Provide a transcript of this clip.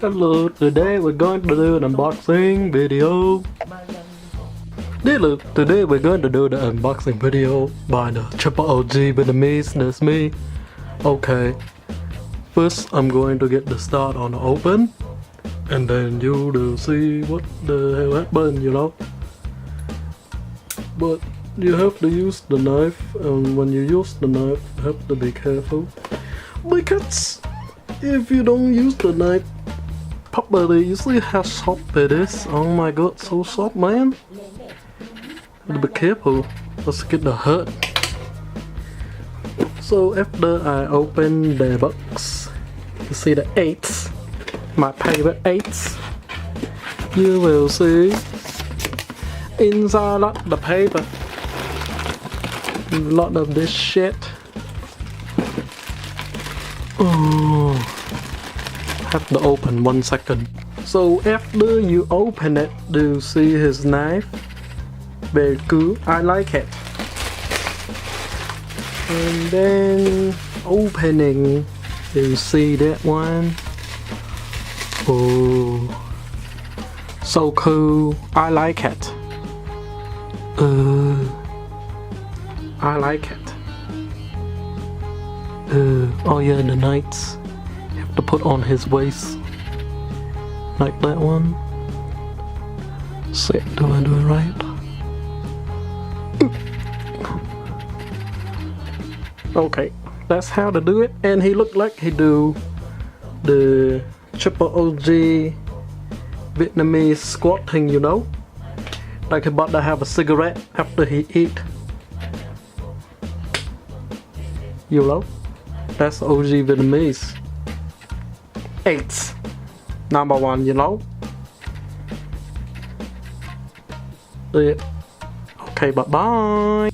Hello, today we're going to do an unboxing video. Today we're going to do the unboxing video by the Triple OG Vietnamese, that's me. Okay, first I'm going to get the start on the open, and then you will see what the hell happened, you know. But you have to use the knife, and when you use the knife you have to be careful, because if you don't use the knife properly, you see how soft it is. Oh my god, so soft, man. Be careful, let's get the hurt. So after I open the box, you see the 8s, my favorite 8s. You will see inside lot the paper, a lot of this shit. Oh, have to open 1 second. So after you open it, do you see his knife? Very cool, I like it. And then opening, you see that one? Oh, so cool, I like it. I like it. Oh yeah, the knights. You have to put on his waist, like that one. Shit, do I do it right? Okay, that's how to do it. And he looked like he do the Triple OG Vietnamese squat thing, you know, like he about to have a cigarette after he eat, you know. That's OG Vietnamese 8s, number 1, you know. Yeah. Okay, bye bye.